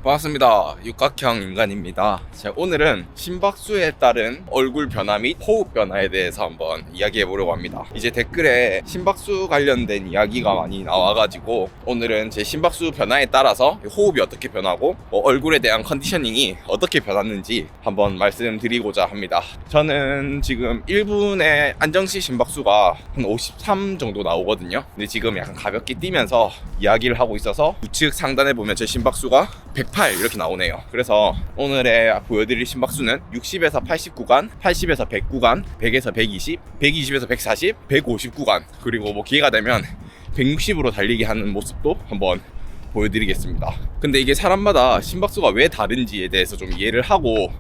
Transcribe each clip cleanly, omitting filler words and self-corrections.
반갑습니다. 육각형 인간입니다. 자, 오늘은 심박수에 따른 얼굴 변화 및 호흡 변화에 대해서 한번 이야기해 보려고 합니다. 이제 댓글에 심박수 관련된 이야기가 많이 나와가지고 오늘은 제 심박수 변화에 따라서 호흡이 어떻게 변하고 얼굴에 대한 컨디셔닝이 어떻게 변했는지 한번 말씀드리고자 합니다. 저는 지금 1분에 안정시 심박수가 한 53 정도 나오거든요. 근데 지금 약간 가볍게 뛰면서 이야기를 하고 있어서 우측 상단에 보면 제 심박수가 108 이렇게 나오네요. 그래서 오늘의 보여드릴 심박수는 60에서 80 구간, 80에서 100 구간, 100에서 120, 120에서 140, 150 구간, 그리고 기회가 되면 160으로 달리기 하는 모습도 한번 보여드리겠습니다. 근데 이게 사람마다 심박수가 왜 다른지에 대해서 좀 이해를 하고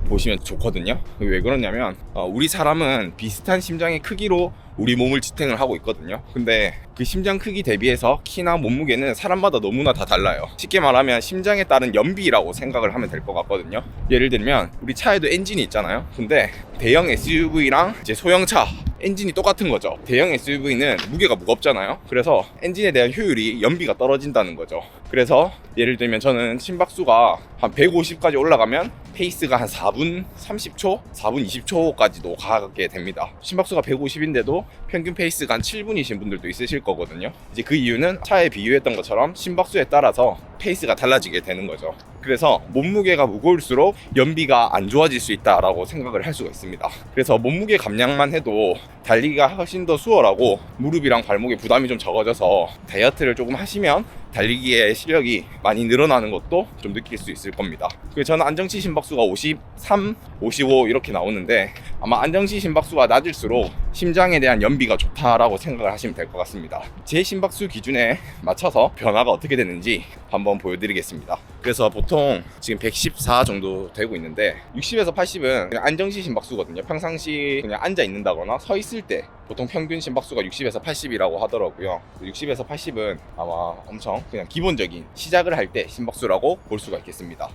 보시면 좋거든요. 왜 그러냐면 우리 사람은 비슷한 심장의 크기로 우리 몸을 지탱을 하고 있거든요. 근데 그 심장 크기 대비해서 키나 몸무게는 사람마다 너무나 다 달라요. 쉽게 말하면 심장에 따른 연비라고 생각을 하면 될 것 같거든요. 예를 들면 우리 차에도 엔진이 있잖아요. 근데 대형 SUV랑 이제 소형차 엔진이 똑같은 거죠. 대형 SUV는 무게가 무겁잖아요. 그래서 엔진에 대한 효율이 연비가 떨어진다는 거죠. 그래서 예를 들면 저는 심박수가 한 150까지 올라가면 페이스가 한 4분 30초, 4분 20초까지도 가게 됩니다. 심박수가 150인데도 평균 페이스가 한 7분이신 분들도 있으실 거거든요. 이제 그 이유는 차에 비유했던 것처럼 심박수에 따라서 페이스가 달라지게 되는 거죠. 그래서 몸무게가 무거울수록 연비가 안 좋아질 수 있다라고 생각을 할 수가 있습니다. 그래서 몸무게 감량만 해도 달리기가 훨씬 더 수월하고 무릎이랑 발목에 부담이 좀 적어져서 다이어트를 조금 하시면 달리기의 실력이 많이 늘어나는 것도 좀 느낄 수 있을 겁니다. 저는 안정시 심박수가 53, 55 이렇게 나오는데 아마 안정시 심박수가 낮을수록 심장에 대한 연비가 좋다라고 생각을 하시면 될 것 같습니다. 제 심박수 기준에 맞춰서 변화가 어떻게 되는지 한번 보여드리겠습니다. 그래서 보통 지금 114 정도 되고 있는데 60에서 80은 그냥 안정시 심박수거든요. 평상시 그냥 앉아 있는다거나 서 있을 때 보통 평균 심박수가 60에서 80이라고 하더라고요. 60에서 80은 아마 엄청 그냥 기본적인 시작을 할 때 심박수라고 볼 수가 있겠습니다.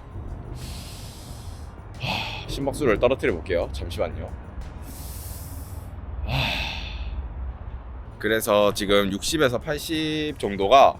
심박수를 떨어뜨려 볼게요. 잠시만요. 그래서 지금 60에서 80 정도가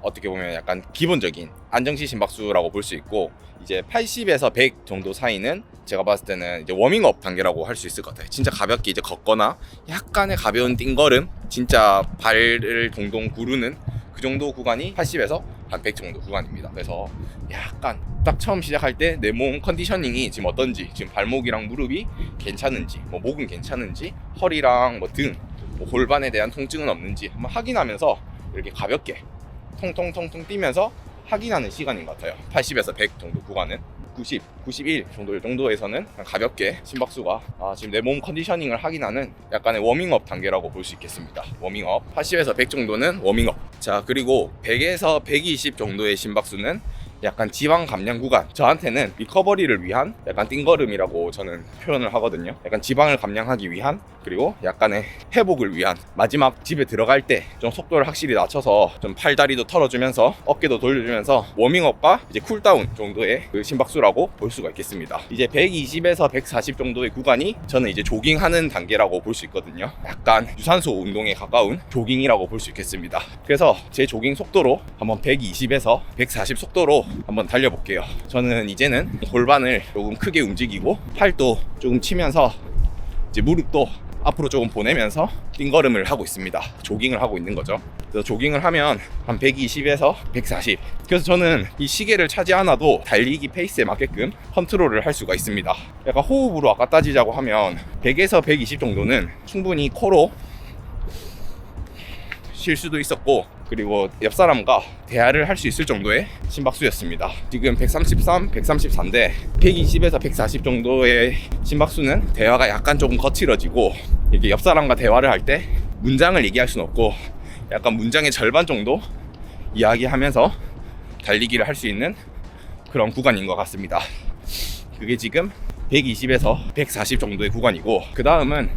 어떻게 보면 약간 기본적인 안정시 심박수라고 볼 수 있고, 이제 80에서 100 정도 사이는 제가 봤을 때는 이제 워밍업 단계라고 할 수 있을 것 같아요. 진짜 가볍게 이제 걷거나 약간의 가벼운 띵걸음, 진짜 발을 동동 구르는 그 정도 구간이 80에서 한 100 정도 구간입니다. 그래서 약간 딱 처음 시작할 때 내 몸 컨디셔닝이 지금 어떤지, 지금 발목이랑 무릎이 괜찮은지, 목은 괜찮은지, 허리랑 등, 골반에 대한 통증은 없는지 한번 확인하면서 이렇게 가볍게 통통통통 뛰면서 확인하는 시간인 것 같아요. 80에서 100 정도 구간은 90, 91 정도에서는 가볍게 심박수가 지금 내 몸 컨디셔닝을 확인하는 약간의 워밍업 단계라고 볼 수 있겠습니다. 워밍업. 80에서 100 정도는 워밍업. 자, 그리고 100에서 120 정도의 심박수는 약간 지방 감량 구간, 저한테는 리커버리를 위한 약간 띵걸음이라고 저는 표현을 하거든요. 약간 지방을 감량하기 위한, 그리고 약간의 회복을 위한, 마지막 집에 들어갈 때 좀 속도를 확실히 낮춰서 좀 팔다리도 털어주면서 어깨도 돌려주면서 워밍업과 이제 쿨다운 정도의 그 심박수라고 볼 수가 있겠습니다. 이제 120에서 140 정도의 구간이 저는 이제 조깅하는 단계라고 볼 수 있거든요. 약간 유산소 운동에 가까운 조깅이라고 볼 수 있겠습니다. 그래서 제 조깅 속도로 한번 120에서 140 속도로 한번 달려볼게요. 저는 이제는 골반을 조금 크게 움직이고 팔도 조금 치면서 이제 무릎도 앞으로 조금 보내면서 띵걸음을 하고 있습니다. 조깅을 하고 있는 거죠. 그래서 조깅을 하면 한 120에서 140. 그래서 저는 이 시계를 차지 않아도 달리기 페이스에 맞게끔 컨트롤을 할 수가 있습니다. 약간 호흡으로 아까 따지자고 하면 100에서 120 정도는 충분히 코로 쉴 수도 있었고, 그리고 옆 사람과 대화를 할 수 있을 정도의 심박수였습니다. 지금 133, 134인데 120에서 140 정도의 심박수는 대화가 약간 조금 거칠어지고, 이렇게 옆 사람과 대화를 할 때 문장을 얘기할 수는 없고 약간 문장의 절반 정도 이야기하면서 달리기를 할 수 있는 그런 구간인 것 같습니다. 그게 지금 120에서 140 정도의 구간이고, 그 다음은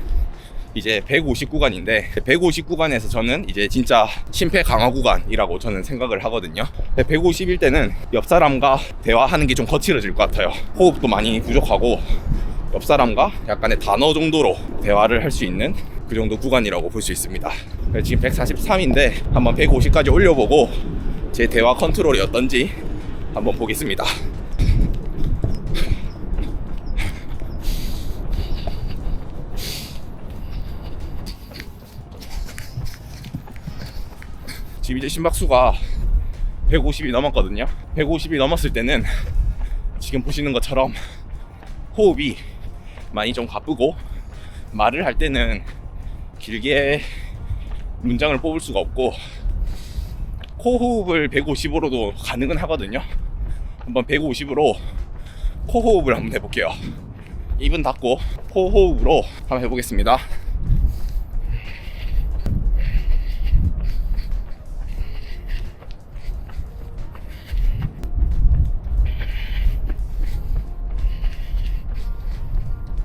이제 150 구간인데 150 구간에서 저는 이제 진짜 심폐 강화 구간이라고 저는 생각을 하거든요. 150일 때는 옆 사람과 대화하는 게 좀 거칠어질 것 같아요. 호흡도 많이 부족하고 옆 사람과 약간의 단어 정도로 대화를 할 수 있는 그 정도 구간이라고 볼 수 있습니다. 지금 143인데 한번 150까지 올려보고 제 대화 컨트롤이 어떤지 한번 보겠습니다. 지금 이제 심박수가 150이 넘었거든요. 150이 넘었을 때는 지금 보시는 것처럼 호흡이 많이 좀 가쁘고, 말을 할 때는 길게 문장을 뽑을 수가 없고, 코호흡을 150으로도 가능은 하거든요. 한번 150으로 코호흡을 한번 해볼게요. 입은 닫고 코호흡으로 한번 해보겠습니다.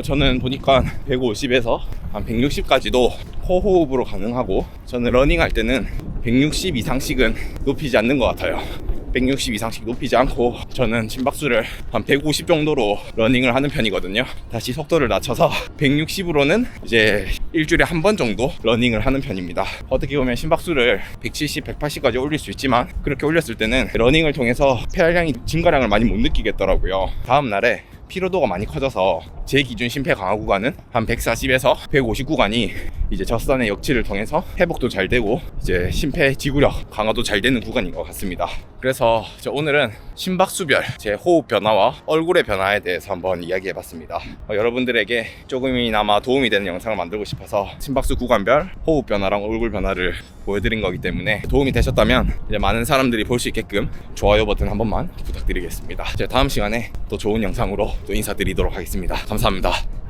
저는 보니까 150에서 한 160까지도 코호흡으로 가능하고, 저는 러닝할 때는 160 이상씩은 높이지 않는 것 같아요. 160 이상씩 높이지 않고 저는 심박수를 한 150 정도로 러닝을 하는 편이거든요. 다시 속도를 낮춰서 160으로는 이제 일주일에 한 번 정도 러닝을 하는 편입니다. 어떻게 보면 심박수를 170, 180까지 올릴 수 있지만, 그렇게 올렸을 때는 러닝을 통해서 폐활량이 증가량을 많이 못 느끼겠더라고요. 다음 날에 피로도가 많이 커져서 제 기준 심폐 강화 구간은 한 140에서 150 구간이 이제 젖산의 역치를 통해서 회복도 잘 되고 이제 심폐 지구력 강화도 잘 되는 구간인 것 같습니다. 그래서 오늘은 심박수별 제 호흡 변화와 얼굴의 변화에 대해서 한번 이야기해봤습니다. 여러분들에게 조금이나마 도움이 되는 영상을 만들고 싶어서 심박수 구간별 호흡 변화랑 얼굴 변화를 보여드린 거기 때문에 도움이 되셨다면 이제 많은 사람들이 볼 수 있게끔 좋아요 버튼 한 번만 부탁드리겠습니다. 다음 시간에 또 좋은 영상으로 또 인사드리도록 하겠습니다. 감사합니다.